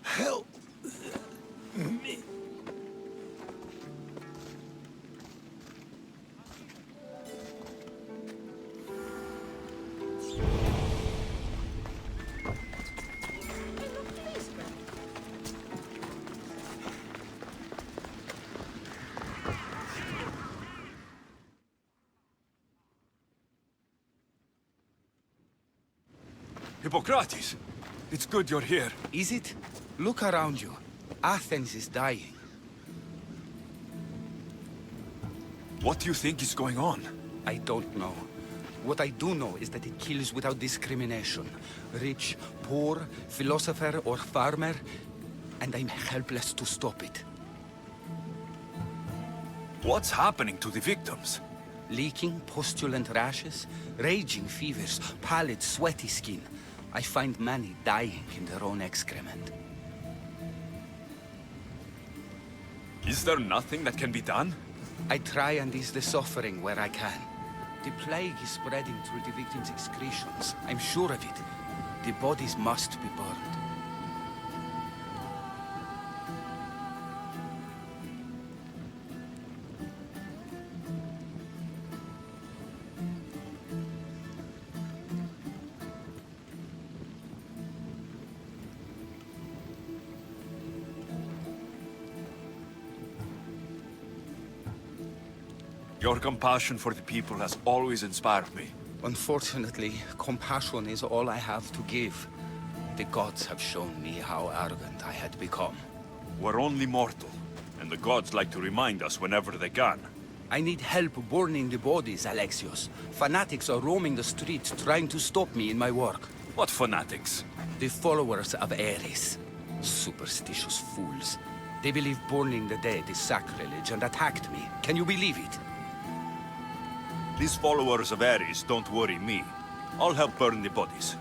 Help me. Hippocrates! It's good you're here. Is it? Look around you. Athens is dying. What do you think is going on? I don't know. What I do know is that it kills without discrimination. Rich, poor, philosopher or farmer, and I'm helpless to stop it. What's happening to the victims? Leaking, postulant rashes, raging fevers, pallid, sweaty skin. I find many dying in their own excrement. Is there nothing that can be done? I try and ease the suffering where I can. The plague is spreading through the victims' excretions. I'm sure of it. The bodies must be burned. Your compassion for the people has always inspired me. Unfortunately, compassion is all I have to give. The gods have shown me how arrogant I had become. We're only mortal, and the gods like to remind us whenever they can. I need help burning the bodies, Alexios. Fanatics are roaming the streets trying to stop me in my work. What fanatics? The followers of Ares. Superstitious fools. They believe burning the dead is sacrilege and attacked me. Can you believe it? These followers of Ares don't worry me. I'll help burn the bodies.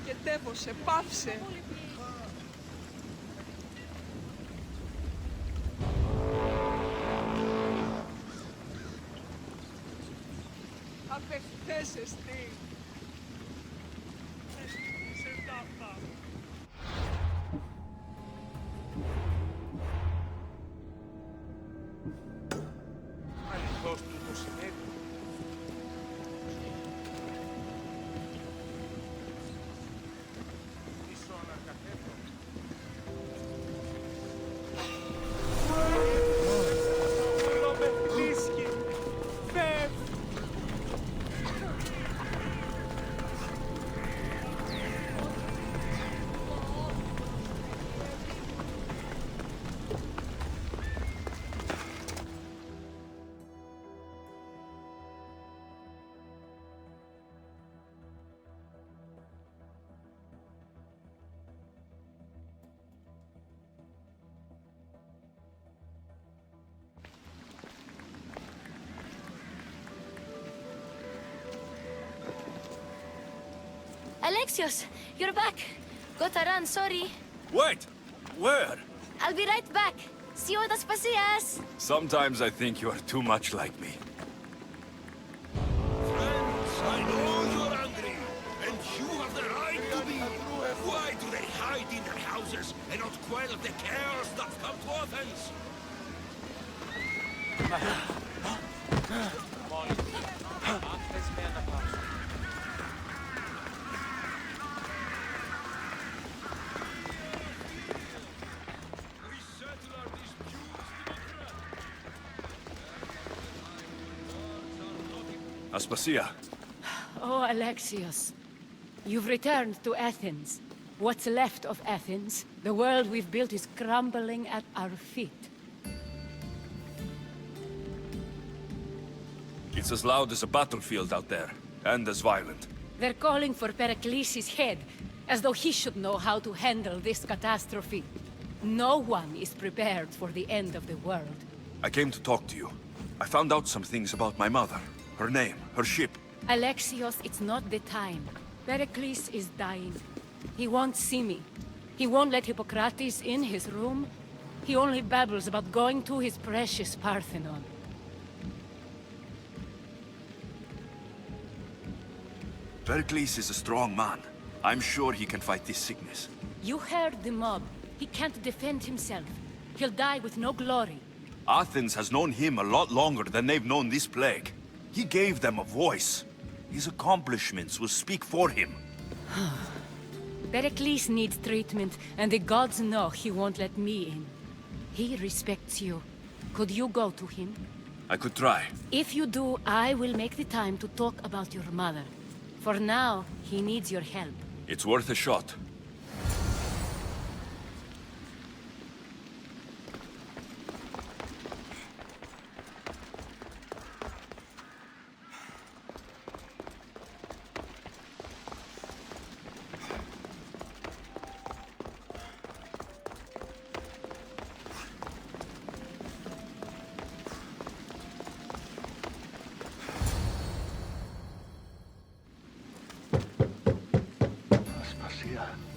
Κατέβωσε, πάψε! Απεχθές εστί! Αληθώς τούτο συνέβη. Alexios, you're back. Got to run, sorry. Wait! Where? I'll be right back. See you at Aspasias. Sometimes I think you are too much like me. Friends, I know you're angry, and you have the right to be. Why do they hide in their houses and not quell the chaos that's come to Athens? Aspasia, Oh, Alexios. You've returned to Athens. What's left of Athens? The world we've built is crumbling at our feet. It's as loud as a battlefield out there, and as violent. They're calling for Pericles' head, as though he should know how to handle this catastrophe. No one is prepared for the end of the world. I came to talk to you. I found out some things about my mother. Her name, her ship. Alexios, it's not the time. Pericles is dying. He won't see me. He won't let Hippocrates in his room. He only babbles about going to his precious Parthenon. Pericles is a strong man. I'm sure he can fight this sickness. You heard the mob. He can't defend himself. He'll die with no glory. Athens has known him a lot longer than they've known this plague. He gave them a voice. His accomplishments will speak for him. Pericles needs treatment, and the gods know he won't let me in. He respects you. Could you go to him? I could try. If you do, I will make the time to talk about your mother. For now, he needs your help. It's worth a shot.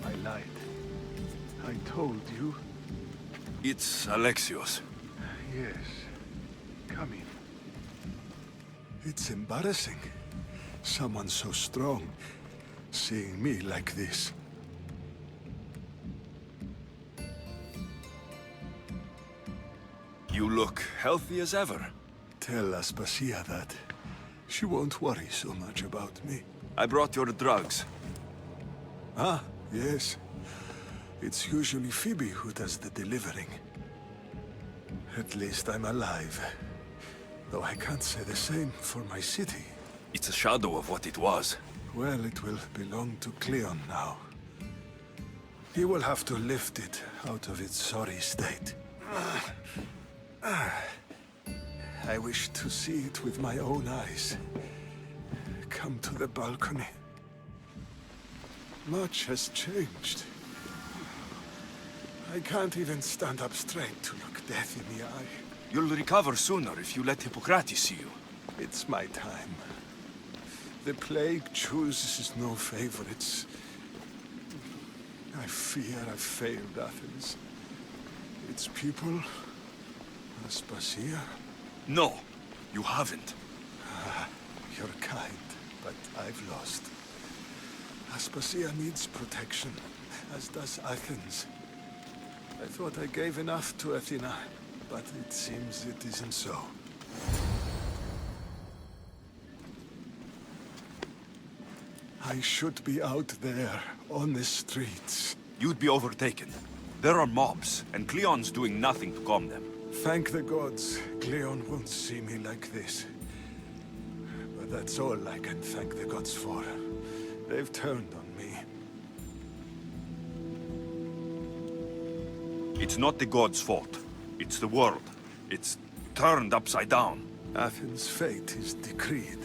My light. I told you. It's Alexios. Yes. Come in. It's embarrassing. Someone so strong, seeing me like this. You look healthy as ever. Tell Aspasia that. She won't worry so much about me. I brought your drugs. Ah, yes. It's usually Phoebe who does the delivering. At least I'm alive. Though I can't say the same for my city. It's a shadow of what it was. Well, it will belong to Cleon now. He will have to lift it out of its sorry state. I wish to see it with my own eyes. Come to the balcony. Much has changed. I can't even stand up straight to look death in the eye. You'll recover sooner if you let Hippocrates see you. It's my time. The plague chooses no favorites. I fear I've failed Athens. Its people, Aspasia. No, you haven't. You're kind, but I've lost. Aspasia needs protection, as does Athens. I thought I gave enough to Athena, but it seems it isn't so. I should be out there, on the streets. You'd be overtaken. There are mobs, and Cleon's doing nothing to calm them. Thank the gods, Cleon won't see me like this. But that's all I can thank the gods for. They've turned on me. It's not the gods' fault. It's the world. It's turned upside down. Athens' fate is decreed.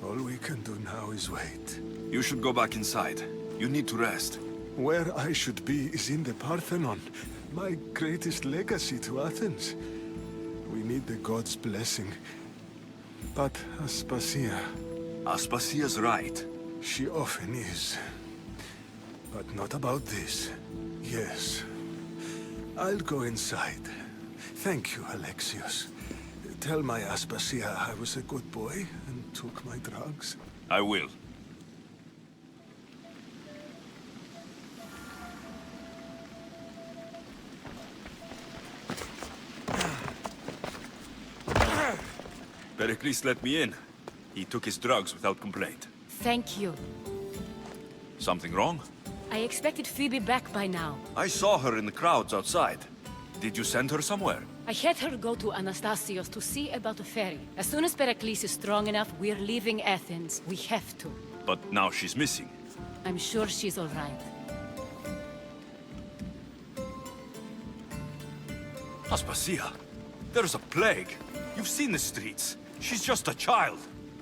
All we can do now is wait. You should go back inside. You need to rest. Where I should be is in the Parthenon, my greatest legacy to Athens. We need the gods' blessing. But Aspasia... Aspasia's right. She often is. But not about this. Yes. I'll go inside. Thank you, Alexios. Tell my Aspasia I was a good boy and took my drugs. I will. Pericles let me in. He took his drugs without complaint. Thank you. Something wrong? I expected Phoebe back by now. I saw her in the crowds outside. Did you send her somewhere? I had her go to Anastasios to see about a ferry. As soon as Pericles is strong enough, we're leaving Athens. We have to. But now she's missing. I'm sure she's all right. Aspasia, there's a plague. You've seen the streets. She's just a child.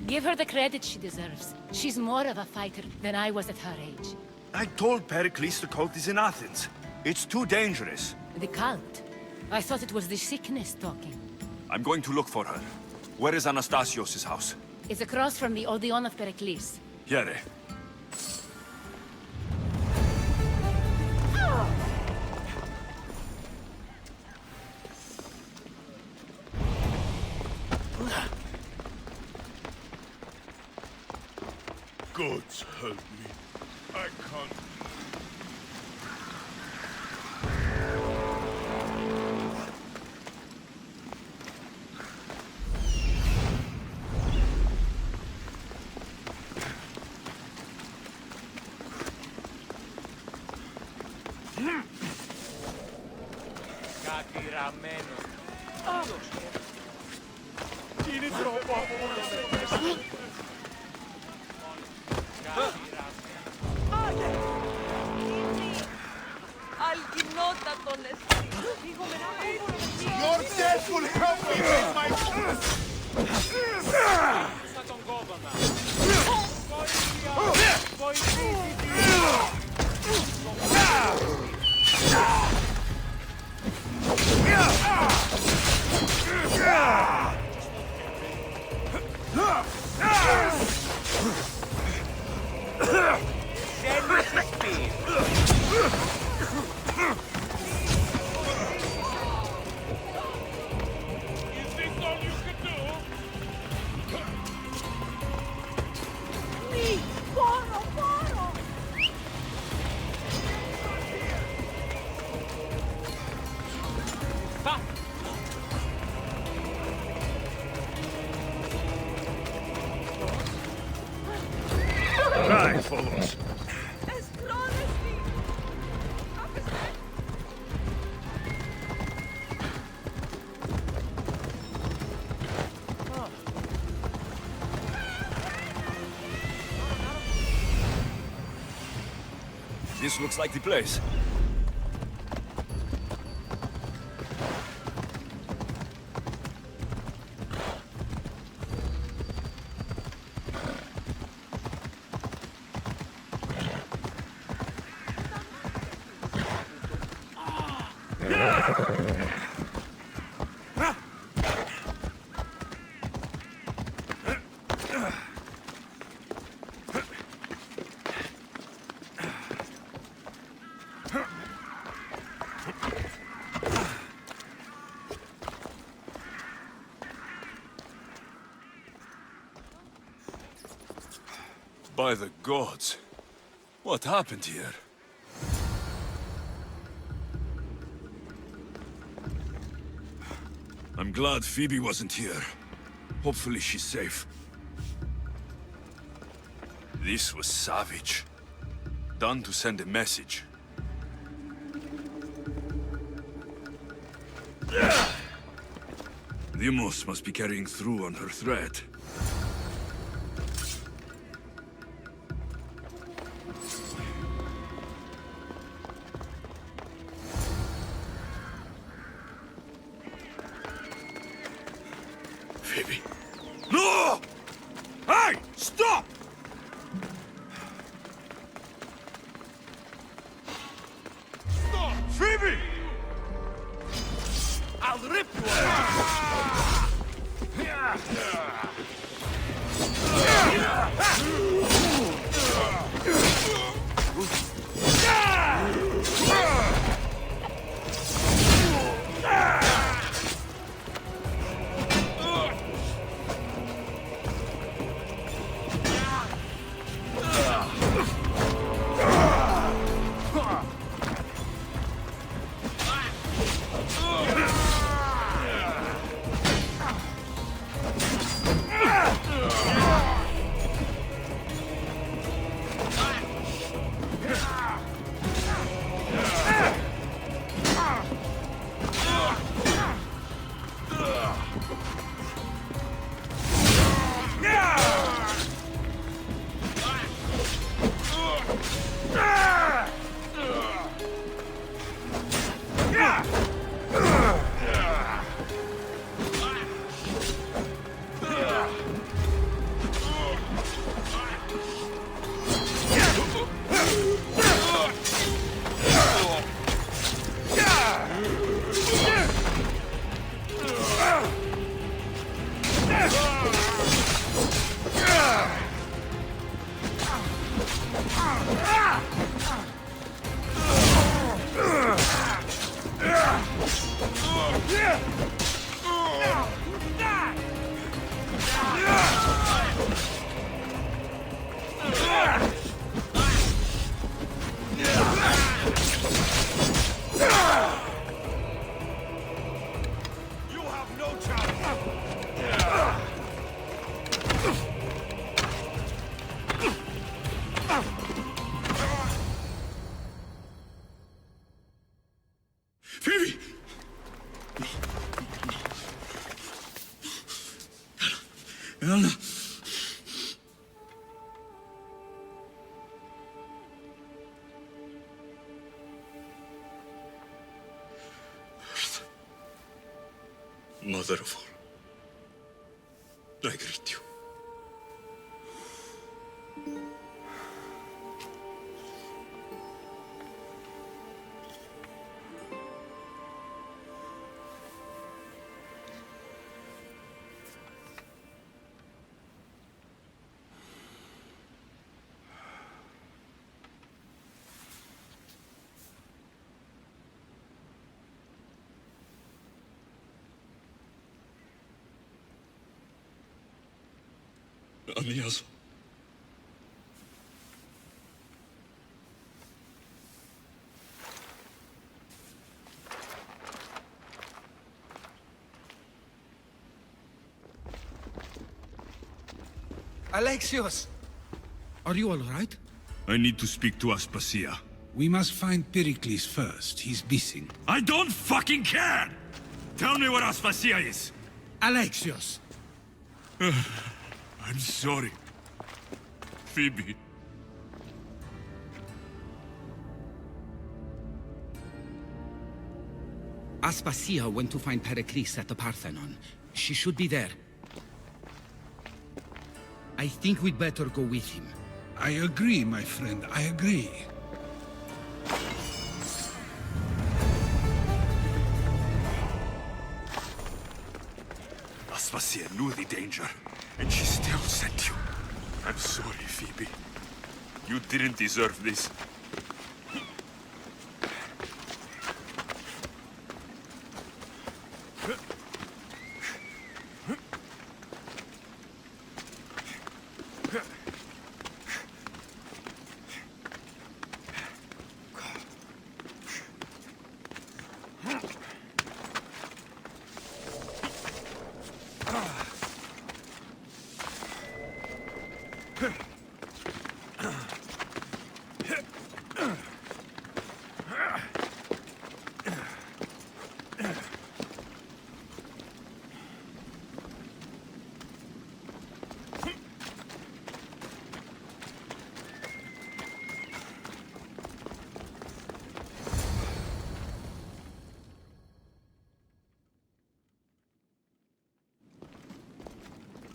Give her the credit she deserves. She's more of a fighter than I was at her age. I told Pericles the cult is in Athens. It's too dangerous. The cult? I thought it was the sickness talking. I'm going to look for her. Where is Anastasios' house? It's across from the Odeon of Pericles. Here. Gods help me. I can't. Κάτι ραμμένο. Είναι τρόπο απόλυτο. Αλκινότατον εσύ. Your death will help me make my... Σαν τον κόδωνα. Βοηθήσει Right, follows. Εσχρόνεστη. This looks like the place. By the gods. What happened here? I'm glad Phoebe wasn't here. Hopefully she's safe. This was savage. Done to send a message. Deimos must be carrying through on her threat. Phoebe. No! Hey! Stop! Stop! Phoebe! I'll rip you apart! You have no chance! Phoebe! Anna. Mother of all, I greet you. Amiazo. Alexios! Are you all right? I need to speak to Aspasia. We must find Pericles first. He's missing. I don't fucking care! Tell me where Aspasia is! Alexios! I'm sorry. Phoebe. Aspasia went to find Pericles at the Parthenon. She should be there. I think we'd better go with him. I agree, my friend. I agree. Aspasia knew the danger, and she still sent you. I'm sorry, Phoebe. You didn't deserve this.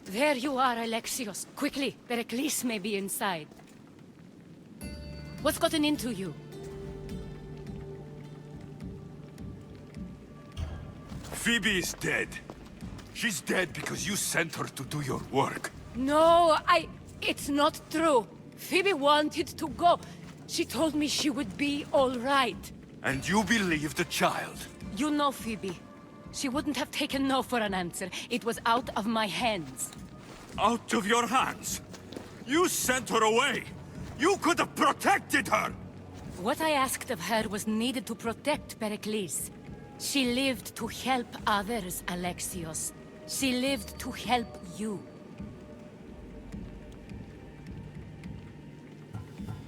There you are, Alexios. Quickly, Pericles may be inside. What's gotten into you? Phoebe is dead. She's dead because you sent her to do your work. No, it's not true. Phoebe wanted to go. She told me she would be all right. And you believe the child? You know Phoebe. She wouldn't have taken no for an answer. It was out of my hands. Out of your hands? You sent her away! You could have protected her! What I asked of her was needed to protect Pericles. She lived to help others, Alexios. She lived to help you.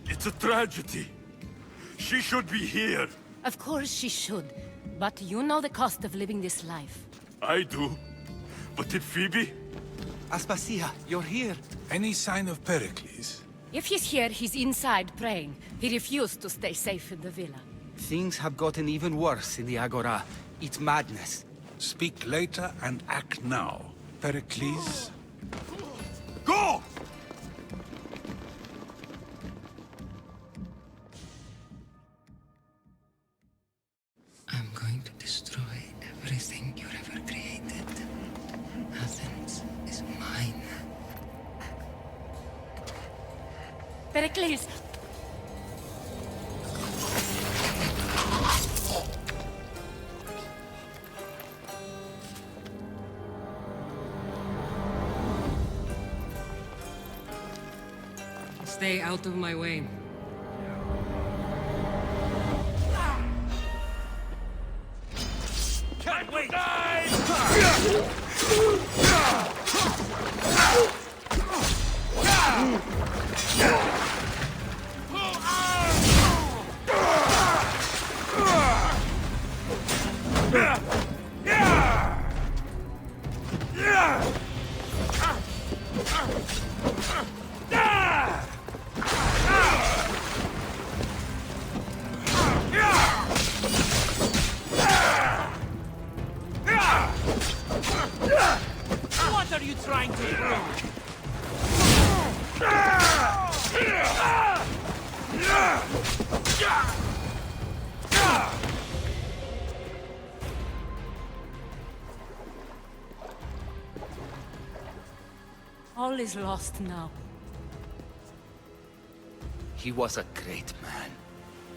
It's a tragedy. She should be here. Of course she should. But you know the cost of living this life. I do. But did Phoebe? Aspasia, you're here. Any sign of Pericles? If he's here, he's inside praying. He refused to stay safe in the villa. Things have gotten even worse in the Agora. It's madness. Speak later and act now. Pericles? Go! I'm going to destroy everything you ever created. Athens is mine. Pericles! Stay out of my way. Can't wait! What are you trying to prove? All is lost now. He was a great man.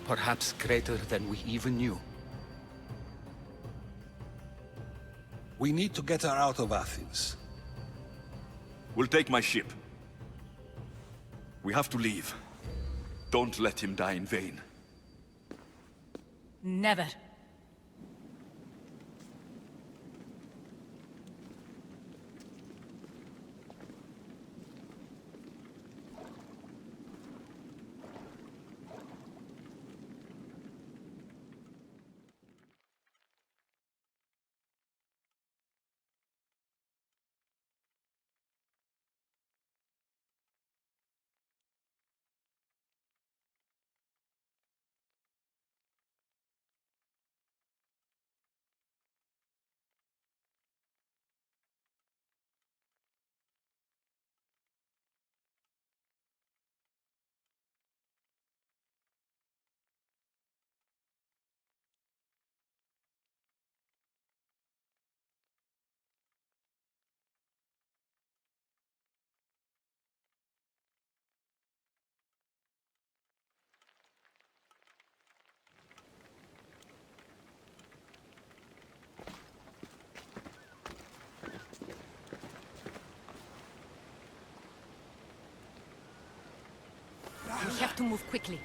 Perhaps greater than we even knew. We need to get her out of Athens. We'll take my ship. We have to leave. Don't let him die in vain. Never. We have to move quickly.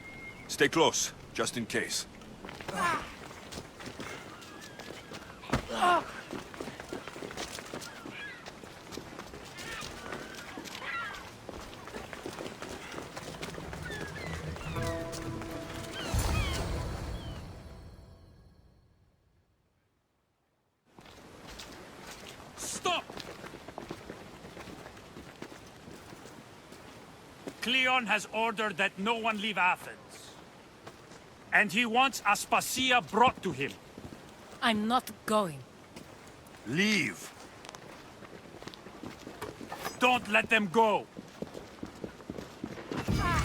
Stay close, just in case. Stop! Cleon has ordered that no one leave Athens. And he wants Aspasia brought to him. I'm not going. Leave! Don't let them go!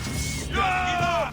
He's over!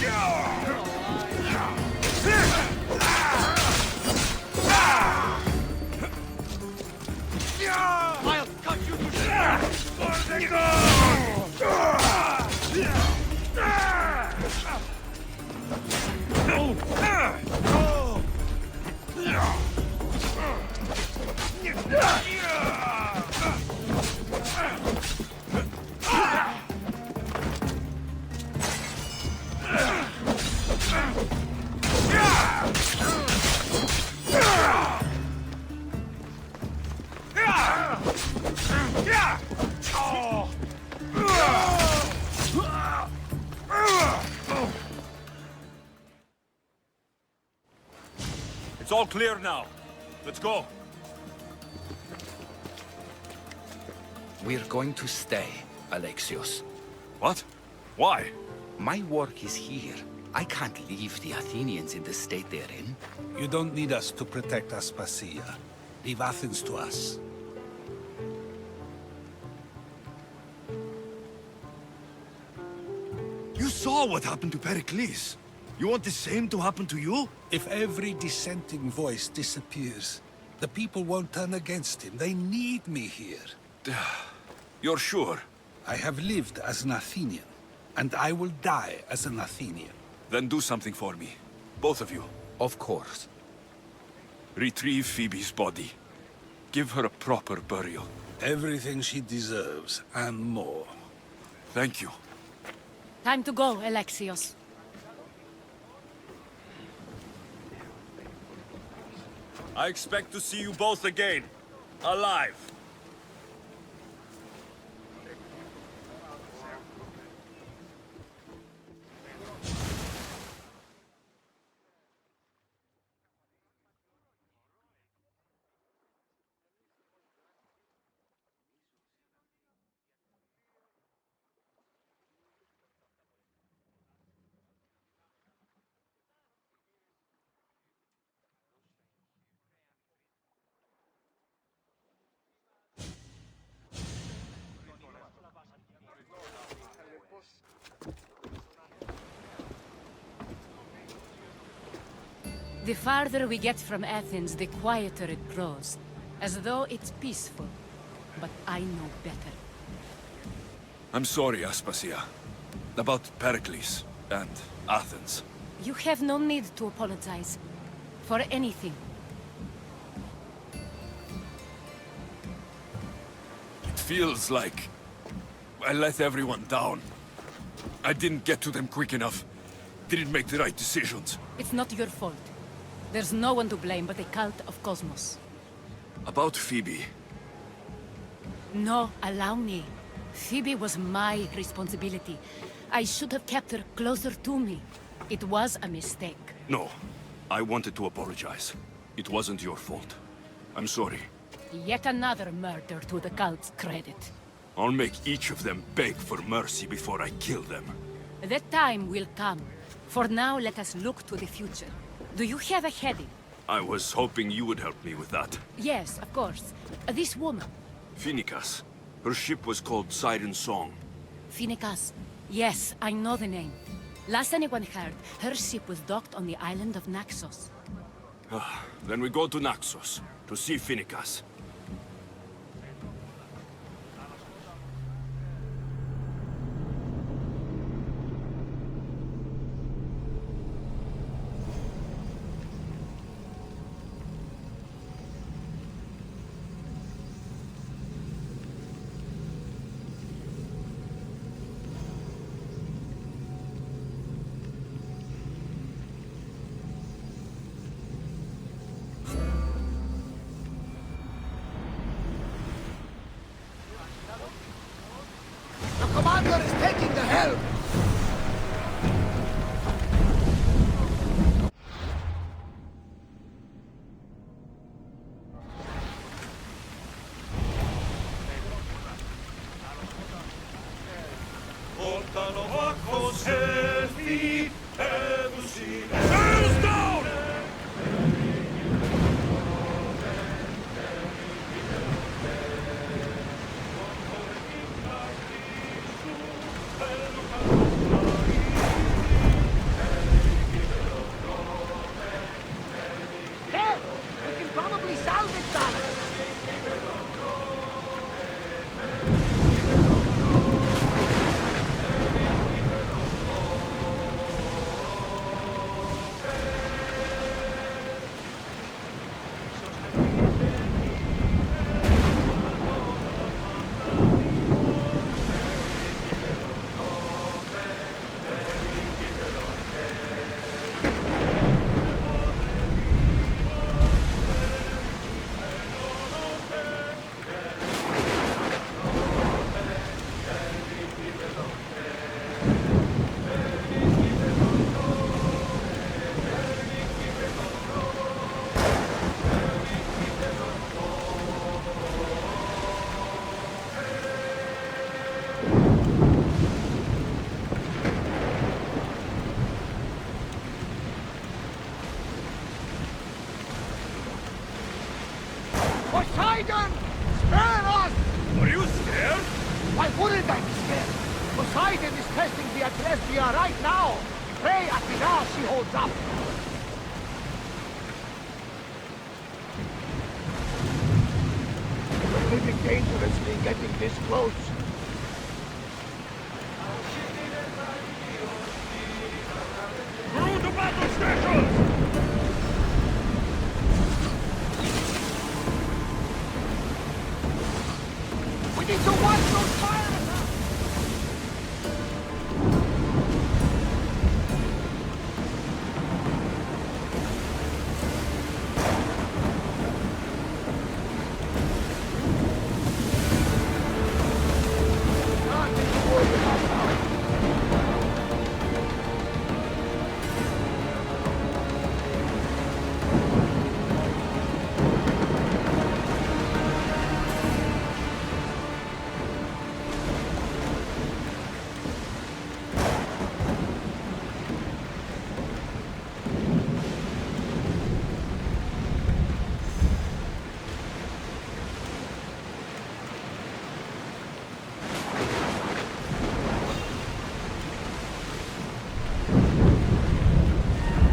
Yeah! It's all clear now. Let's go. We're going to stay, Alexios. What? Why? My work is here. I can't leave the Athenians in the state they're in. You don't need us to protect Aspasia. Leave Athens to us. You saw what happened to Pericles. You want the same to happen to you? If every dissenting voice disappears, the people won't turn against him. They need me here. You're sure? I have lived as an Athenian, and I will die as an Athenian. Then do something for me. Both of you. Of course. Retrieve Phoebe's body. Give her a proper burial. Everything she deserves, and more. Thank you. Time to go, Alexios. I expect to see you both again. Alive. The farther we get from Athens, the quieter it grows. As though it's peaceful. But I know better. I'm sorry, Aspasia. About Pericles and Athens. You have no need to apologize. For anything. It feels like I let everyone down. I didn't get to them quick enough. Didn't make the right decisions. It's not your fault. There's no one to blame but the cult of Cosmos. About Phoebe. No, allow me. Phoebe was my responsibility. I should have kept her closer to me. It was a mistake. No. I wanted to apologize. It wasn't your fault. I'm sorry. Yet another murder to the cult's credit. I'll make each of them beg for mercy before I kill them. That time will come. For now, let us look to the future. Do you have a heading? I was hoping you would help me with that. Yes, of course. This woman. Phoenicas. Her ship was called Siren Song. Phoenicas. Yes, I know the name. Last anyone heard, her ship was docked on the island of Naxos. Then we go to Naxos, to see Phoenicas. Wouldn't I be scared? Poseidon is testing the Adrestia right now. Pray Athena she holds up. We're living dangerously getting this close. Through the battle stations! We need to watch those fire attacks!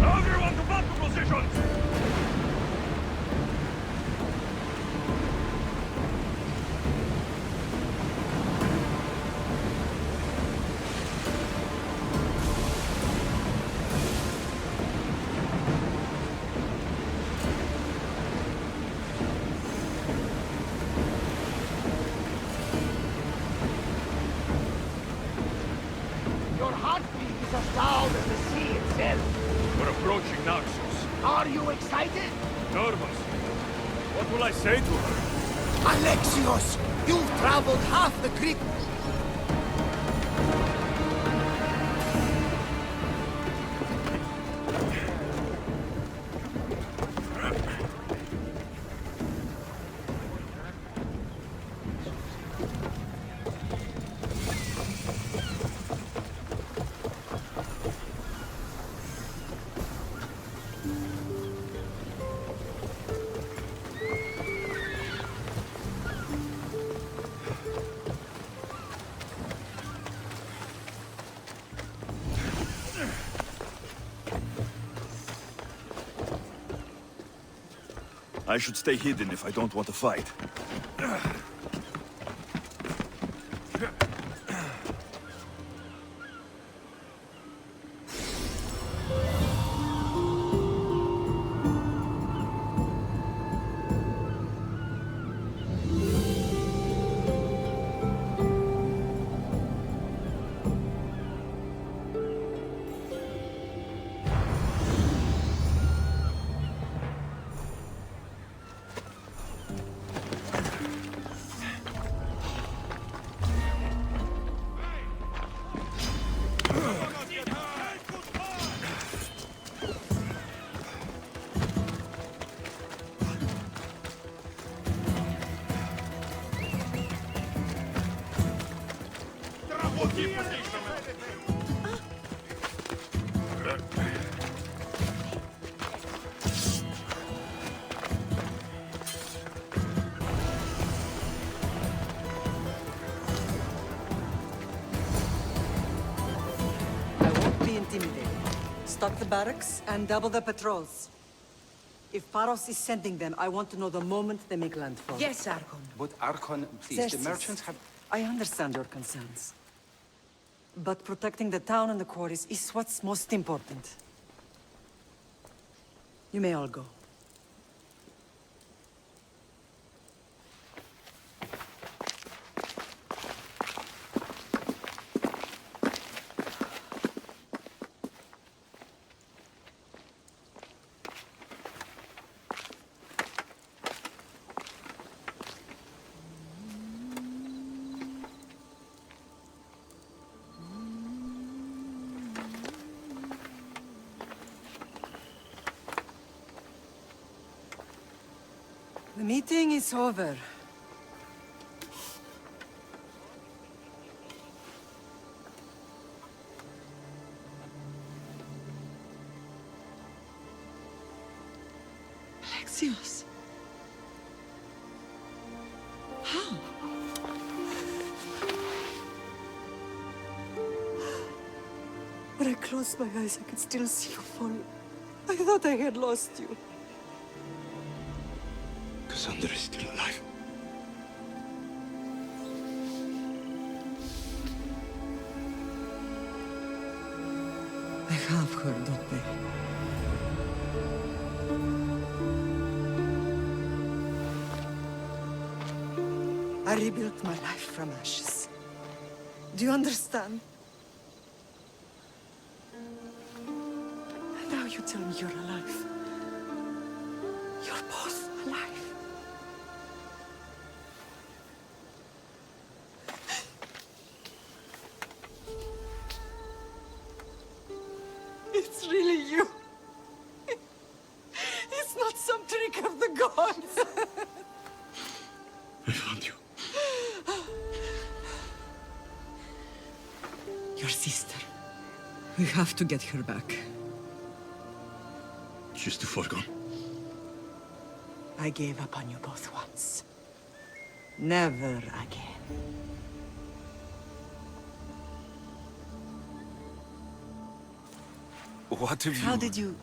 Everyone to battle positions! Your heartbeat is as loud as the sea itself. We're approaching Naxos. Are you excited? Nervous. What will I say to her? Alexios! You've traveled half the Greek... I should stay hidden if I don't want to fight. Stock the barracks and double the patrols. If Paros is sending them, I want to know the moment they make landfall. Yes, Archon. But Archon, please, Xerxes, the merchants have... I understand your concerns. But protecting the town and the quarries is what's most important. You may all go. The meeting is over. Alexios. How? I closed my eyes, I could still see you fall. I thought I had lost you. Cassandra is still alive. I have her, don't they? I rebuilt my life from ashes. Do you understand? And now you tell me you're alive. You're both alive. It's really you. It's not some trick of the gods. I found you. Your sister. We have to get her back. She's too far gone. I gave up on you both once. Never again. What have you... How did you...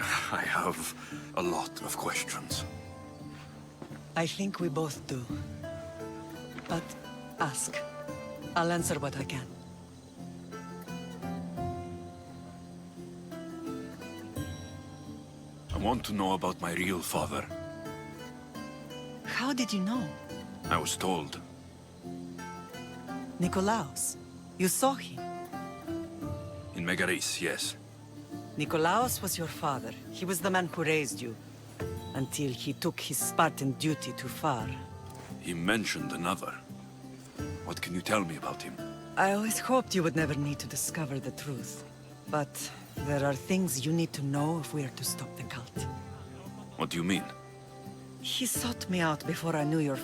I have a lot of questions. I think we both do. But ask. I'll answer what I can. I want to know about my real father. How did you know? I was told. Nikolaos. You saw him. In Megaris, yes. Nikolaos was your father. He was the man who raised you. Until he took his Spartan duty too far. He mentioned another. What can you tell me about him? I always hoped you would never need to discover the truth. But there are things you need to know if we are to stop the cult. What do you mean? He sought me out before I knew your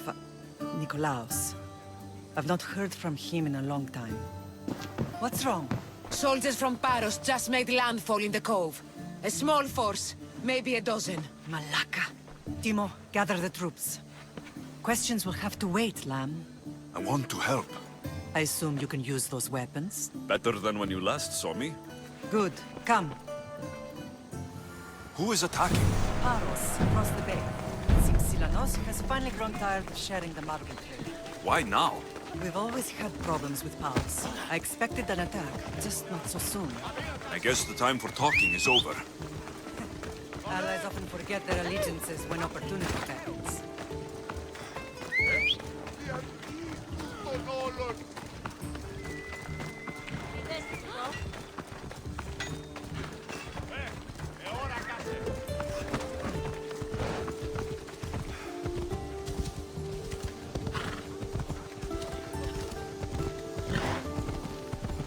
Nikolaos. I've not heard from him in a long time. What's wrong? Soldiers from Paros just made landfall in the cove. A small force, maybe a dozen. Malaka. Timo, gather the troops. Questions will have to wait, Lamb. I want to help. I assume you can use those weapons? Better than when you last saw me. Good. Come. Who is attacking? Paros, across the bay. It seems Silanos has finally grown tired of sharing the marble trade. Why now? We've always had problems with Paros. I expected an attack, just not so soon. I guess the time for talking is over. Allies often forget their allegiances when opportunity happens.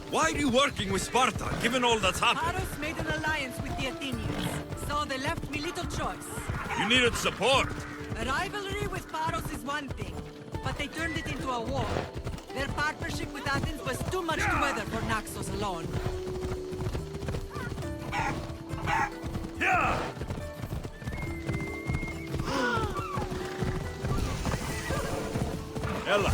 Why are you working with Sparta, given all that's happened? Paros made an alliance with the Athenians, so they left me little choice. You needed support. A rivalry with Paros is one thing, but they turned it into a war. Their partnership with Athens was too much to weather for Naxos alone. Ella.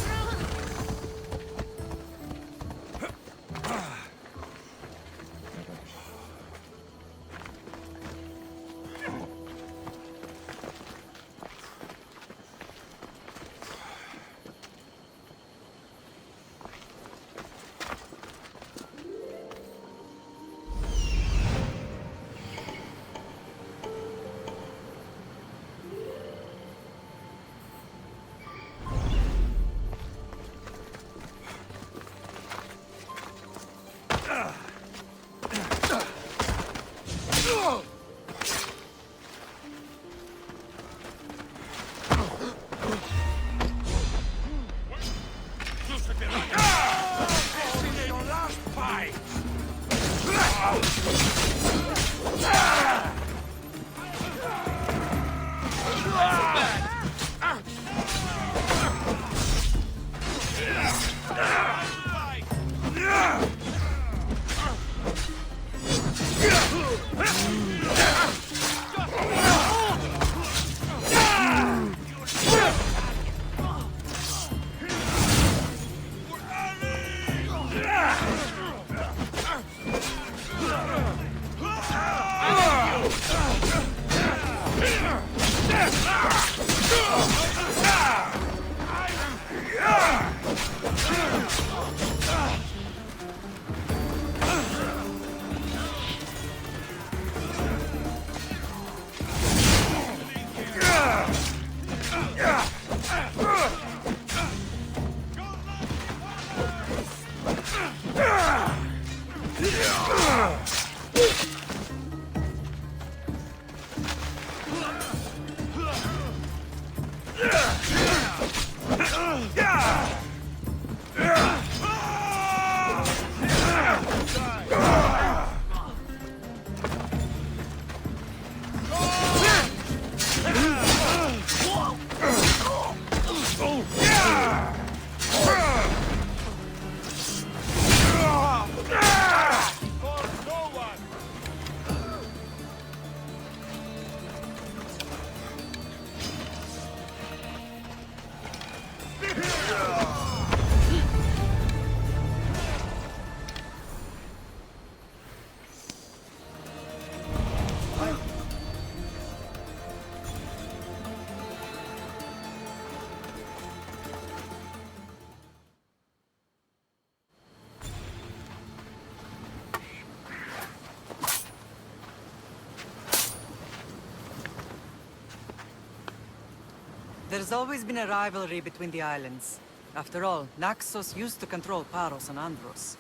There's always been a rivalry between the islands. After all, Naxos used to control Paros and Andros.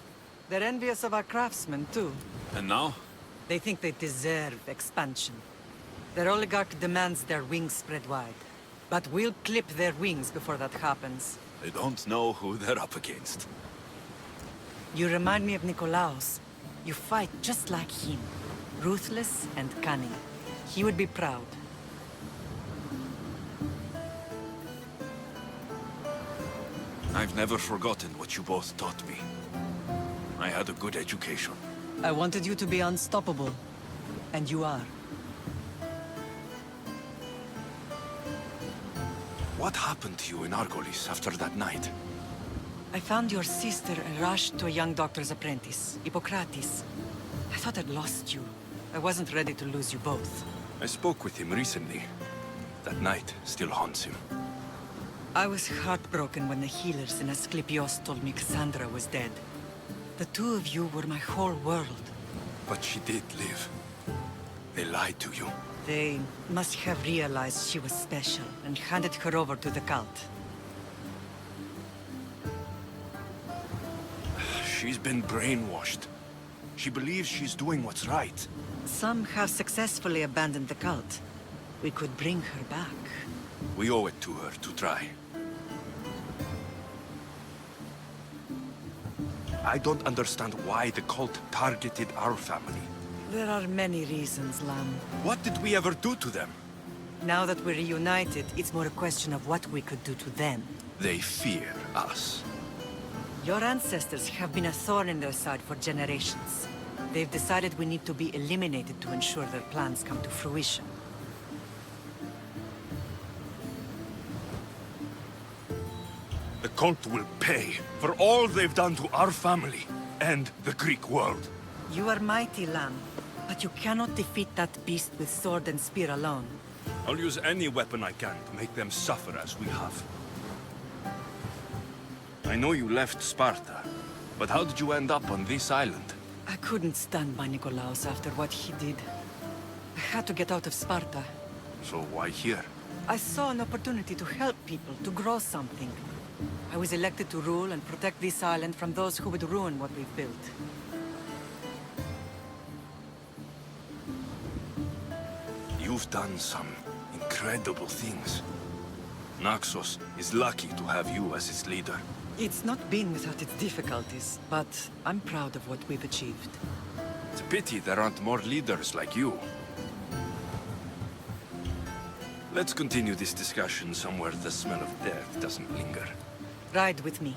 They're envious of our craftsmen, too. And now? They think they deserve expansion. Their oligarch demands their wings spread wide. But we'll clip their wings before that happens. They don't know who they're up against. You remind me of Nikolaos. You fight just like him. Ruthless and cunning. He would be proud. I've never forgotten what you both taught me. I had a good education. I wanted you to be unstoppable. And you are. What happened to you in Argolis after that night? I found your sister and rushed to a young doctor's apprentice, Hippocrates. I thought I'd lost you. I wasn't ready to lose you both. I spoke with him recently. That night still haunts him. I was heartbroken when the healers in Asclepios told me Cassandra was dead. The two of you were my whole world. But she did live. They lied to you. They must have realized she was special and handed her over to the cult. She's been brainwashed. She believes she's doing what's right. Some have successfully abandoned the cult. We could bring her back. We owe it to her to try. I don't understand why the cult targeted our family. There are many reasons, Lam. What did we ever do to them? Now that we're reunited, it's more a question of what we could do to them. They fear us. Your ancestors have been a thorn in their side for generations. They've decided we need to be eliminated to ensure their plans come to fruition. The cult will pay for all they've done to our family and the Greek world. You are mighty, Lam, but you cannot defeat that beast with sword and spear alone. I'll use any weapon I can to make them suffer as we have. I know you left Sparta, but how did you end up on this island? I couldn't stand by Nikolaos after what he did. I had to get out of Sparta. So why here? I saw an opportunity to help people, to grow something. I was elected to rule and protect this island from those who would ruin what we've built. You've done some incredible things. Naxos is lucky to have you as its leader. It's not been without its difficulties, but I'm proud of what we've achieved. It's a pity there aren't more leaders like you. Let's continue this discussion somewhere the smell of death doesn't linger. Ride with me.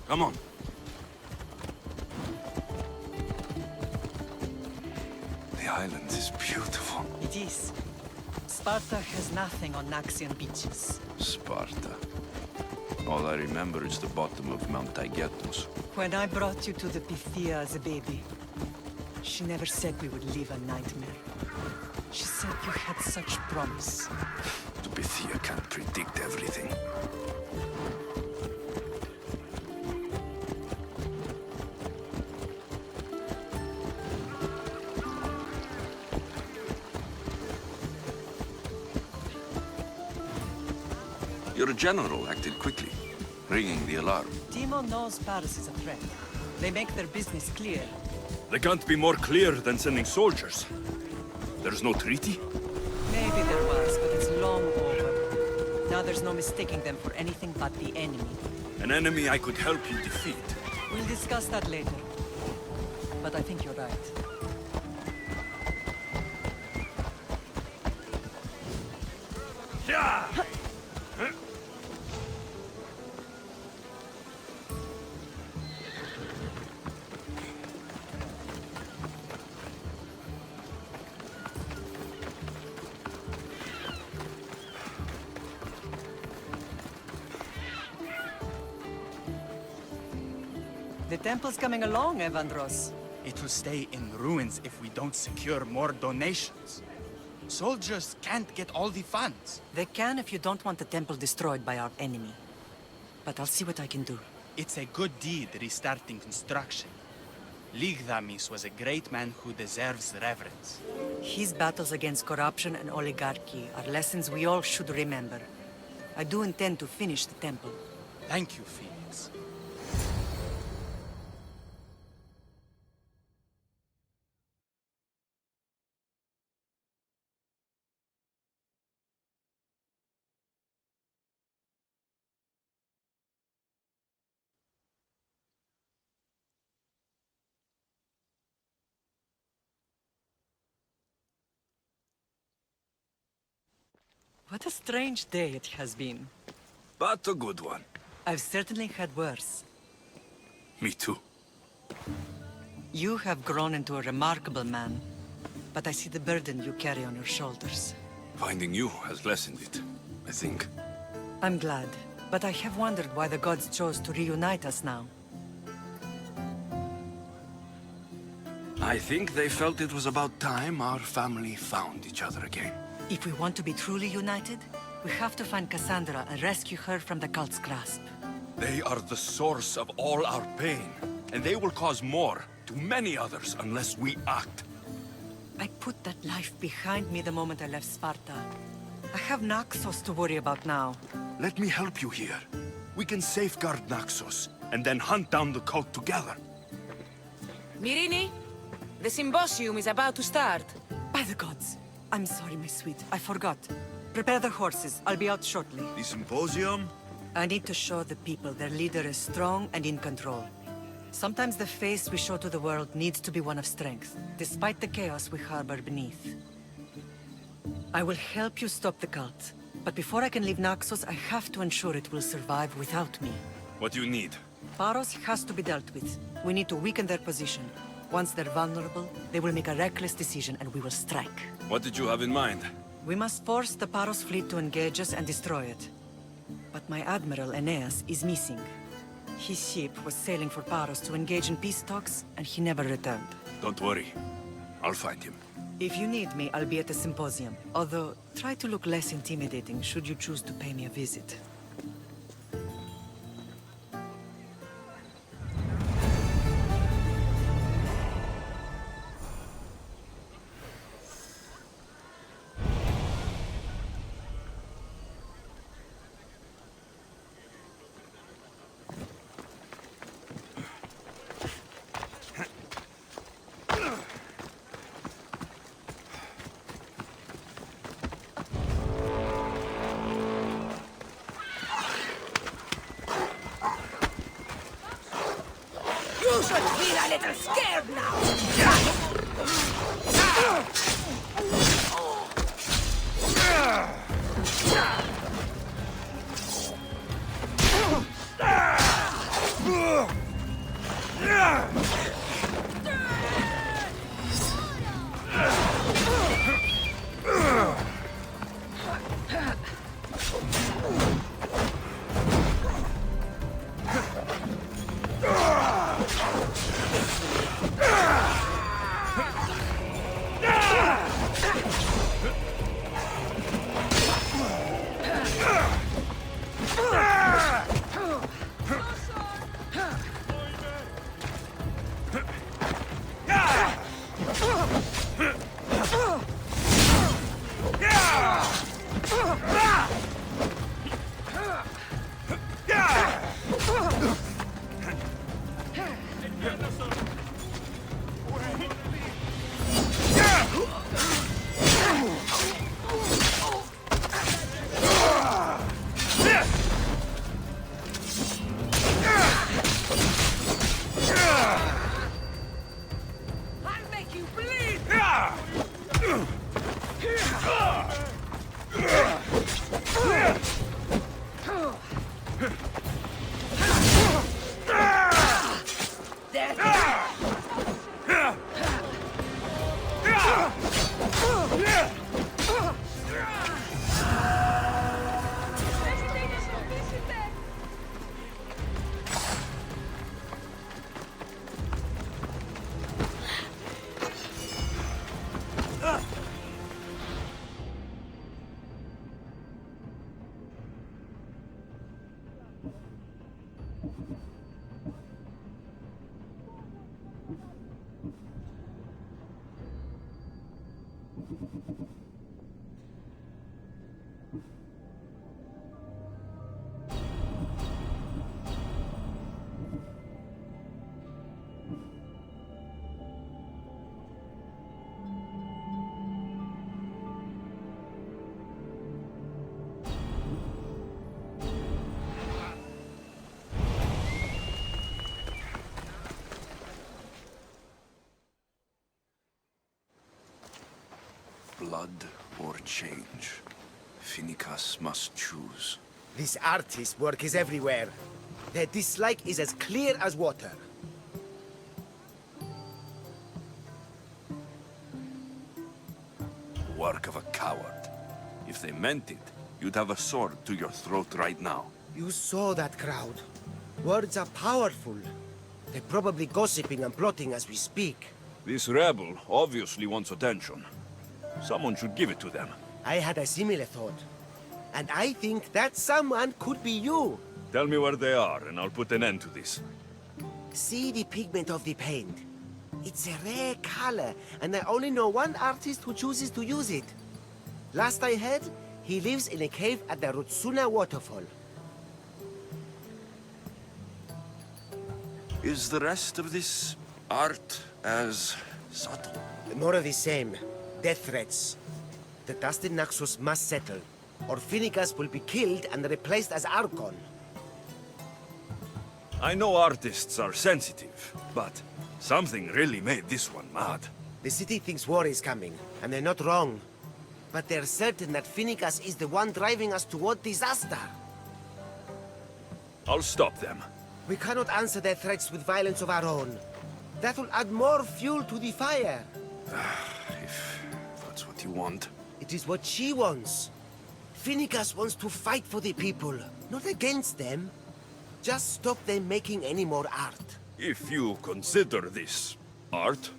Come on. The island is beautiful. It is. Sparta has nothing on Naxian beaches. Sparta. All I remember is the bottom of Mount Taygetus. When I brought you to the Pythia as a baby, she never said we would live a nightmare. She said you had such promise. The Pythia can't predict everything. Your general acted quickly, ringing the alarm. Timo knows Paris is a threat. They make their business clear. They can't be more clear than sending soldiers. There's no treaty? Maybe there was, but it's long over. Now there's no mistaking them for anything but the enemy. An enemy I could help you defeat. We'll discuss that later. But I think you're right. Yeah! The temple's coming along, Evandros. It will stay in ruins if we don't secure more donations. Soldiers can't get all the funds. They can if you don't want the temple destroyed by our enemy. But I'll see what I can do. It's a good deed restarting construction. Ligdamis was a great man who deserves reverence. His battles against corruption and oligarchy are lessons we all should remember. I do intend to finish the temple. Thank you, Felix. What a strange day it has been. But a good one. I've certainly had worse. Me too. You have grown into a remarkable man, but I see the burden you carry on your shoulders. Finding you has lessened it, I think. I'm glad, but I have wondered why the gods chose to reunite us now. I think they felt it was about time our family found each other again. If we want to be truly united, we have to find Cassandra and rescue her from the cult's grasp. They are the source of all our pain, and they will cause more to many others unless we act. I put that life behind me the moment I left Sparta. I have Naxos to worry about now. Let me help you here. We can safeguard Naxos, and then hunt down the cult together. Myrrine, the symposium is about to start. By the gods! I'm sorry, my sweet. I forgot. Prepare the horses. I'll be out shortly. The symposium? I need to show the people their leader is strong and in control. Sometimes the face we show to the world needs to be one of strength, despite the chaos we harbor beneath. I will help you stop the cult, but before I can leave Naxos, I have to ensure it will survive without me. What do you need? Paros has to be dealt with. We need to weaken their position. Once they're vulnerable, they will make a reckless decision and we will strike. What did you have in mind? We must force the Paros fleet to engage us and destroy it. But my admiral, Aeneas, is missing. His ship was sailing for Paros to engage in peace talks, and he never returned. Don't worry. I'll find him. If you need me, I'll be at the symposium. Although, try to look less intimidating should you choose to pay me a visit. You should feel a little scared now! Blood or change. Finicus must choose. This artist's work is everywhere. Their dislike is as clear as water. Work of a coward. If they meant it, you'd have a sword to your throat right now. You saw that crowd. Words are powerful. They're probably gossiping and plotting as we speak. This rebel obviously wants attention. Someone should give it to them. I had a similar thought. And I think that someone could be you. Tell me where they are, and I'll put an end to this. See the pigment of the paint. It's a rare color, and I only know one artist who chooses to use it. Last I heard, he lives in a cave at the Rutsuna waterfall. Is the rest of this art as subtle? More of the same. Death threats. The dusted Naxos must settle, or Finicus will be killed and replaced as Archon. I know artists are sensitive, but something really made this one mad. The city thinks war is coming, and they're not wrong. But they're certain that Finicus is the one driving us toward disaster. I'll stop them. We cannot answer their threats with violence of our own. That will add more fuel to the fire. If that's what you want. It is what she wants. Finicus wants to fight for the people, not against them. Just stop them making any more art. If you consider this art.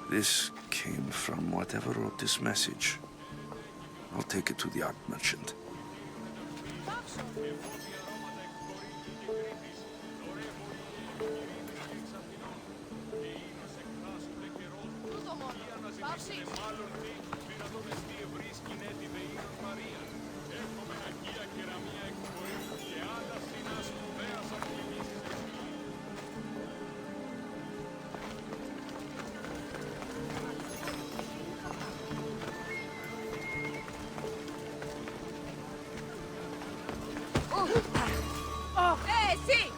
This came from whatever wrote this message. I'll take it to the art merchant. Sì!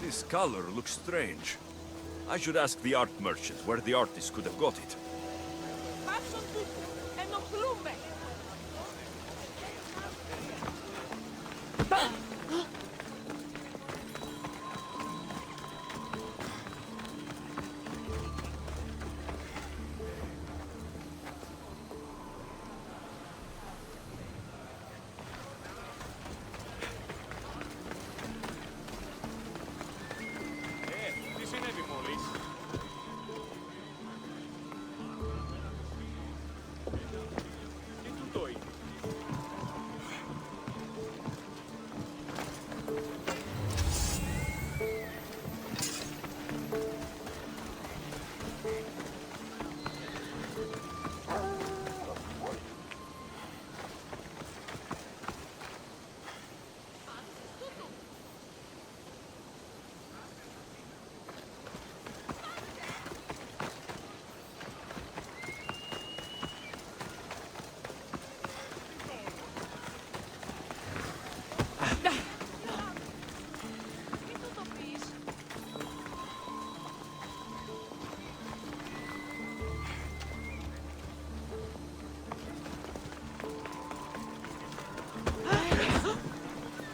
This color looks strange. I should ask the art merchant where the artist could have got it.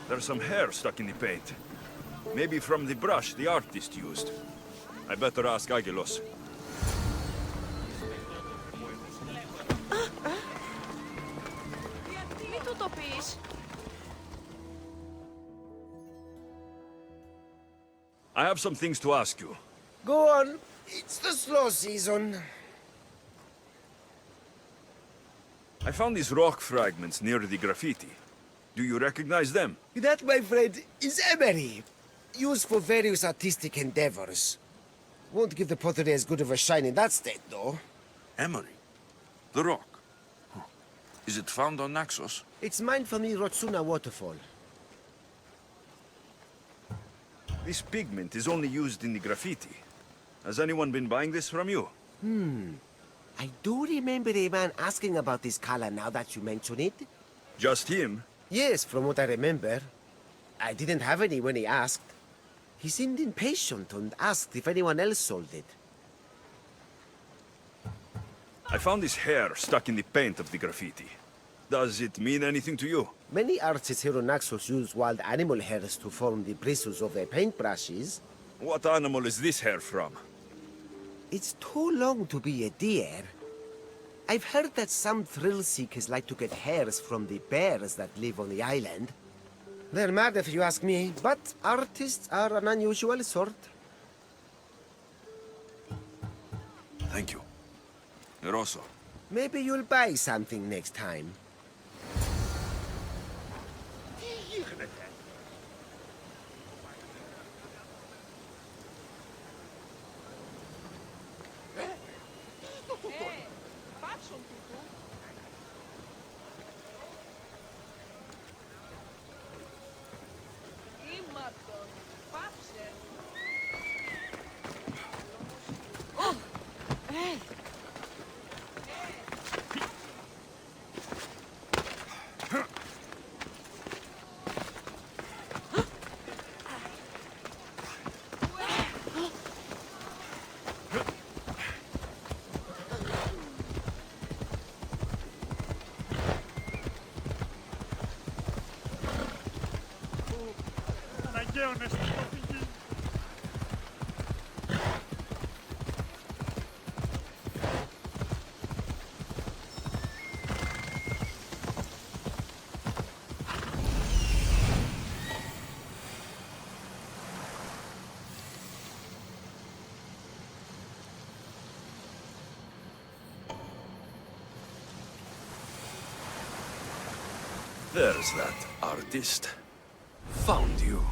There's some hair stuck in the paint. Maybe from the brush the artist used. I better ask Agilos. Μην του το πεις. I have some things to ask you. Go on. It's the slow season. I found these rock fragments near the graffiti. Do you recognize them? That, my friend, is emery. Used for various artistic endeavors. Won't give the pottery as good of a shine in that state, though. Emery? The rock? Huh. Is it found on Naxos? It's mined from the Rotsuna waterfall. This pigment is only used in the graffiti. Has anyone been buying this from you? I do remember a man asking about this color now that you mention it. Just him? Yes, from what I remember. I didn't have any when he asked. He seemed impatient and asked if anyone else sold it. I found this hair stuck in the paint of the graffiti. Does it mean anything to you? Many artists here on Naxos use wild animal hairs to form the bristles of their paintbrushes. What animal is this hair from? It's too long to be a deer. I've heard that some thrill seekers like to get hairs from the bears that live on the island. They're mad if you ask me, but artists are an unusual sort. Thank you. Rosso. Maybe you'll buy something next time. There's that artist. Found you.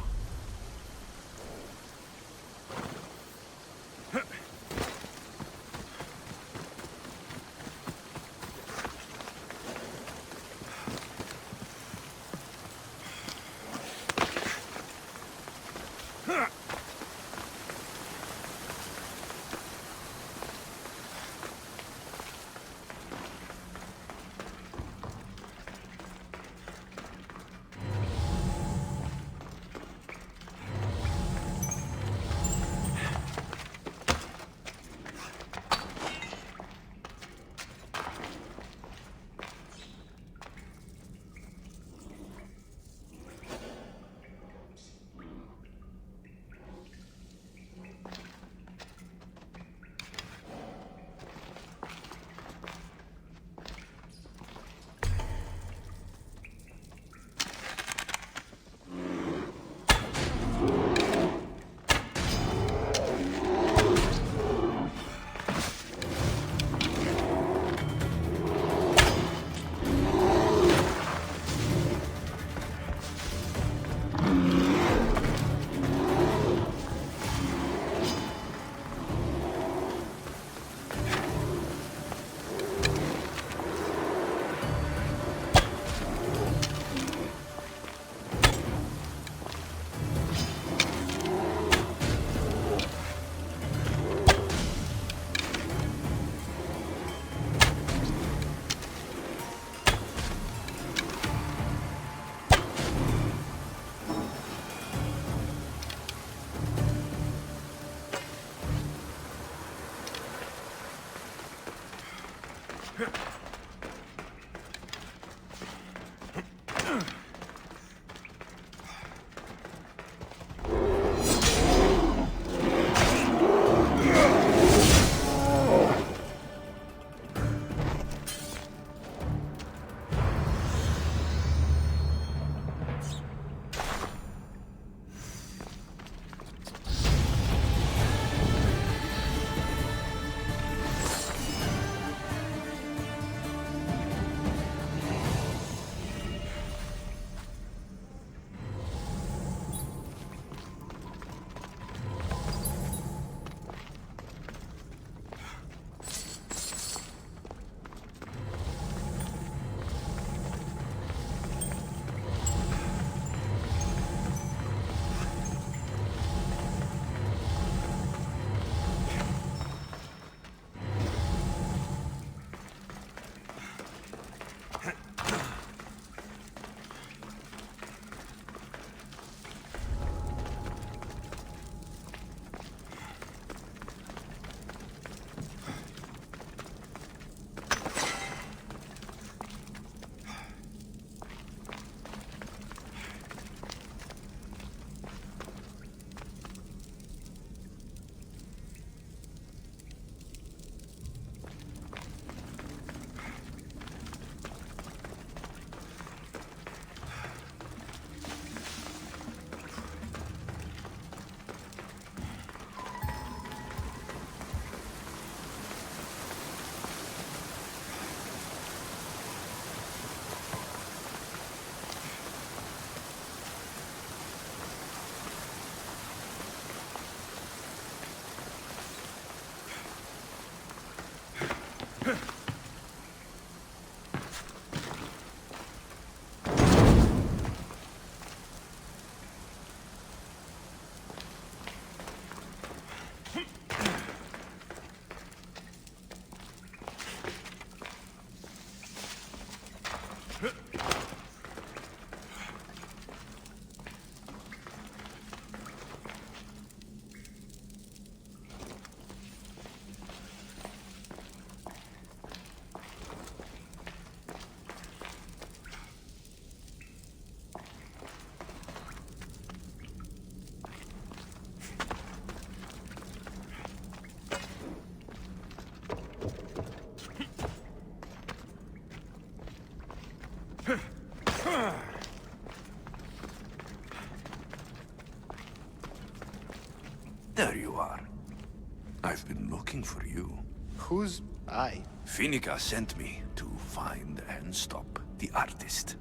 I've been looking for you. Who's I? Finica sent me to find and stop the artist.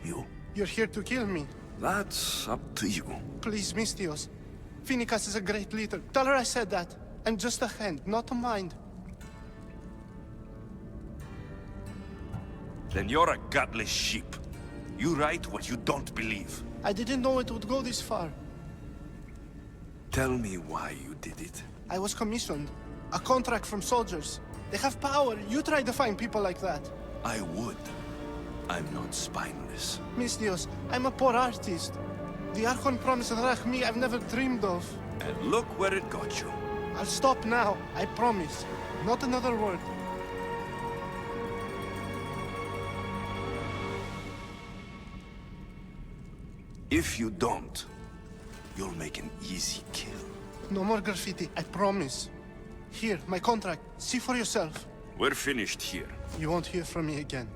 You? You're here to kill me. That's up to you. Please, Misthios. Finicas is a great leader. Tell her I said that. I'm just a hand, not a mind. Then you're a godless sheep. You write what you don't believe. I didn't know it would go this far. Tell me why you did it. I was commissioned. A contract from soldiers. They have power. You try to find people like that. I would. I'm not spineless. Misthios, I'm a poor artist. The Archon promised Rachmi I've never dreamed of. And look where it got you. I'll stop now, I promise. Not another word. If you don't, you'll make an easy kill. No more graffiti, I promise. Here, my contract. See for yourself. We're finished here. You won't hear from me again.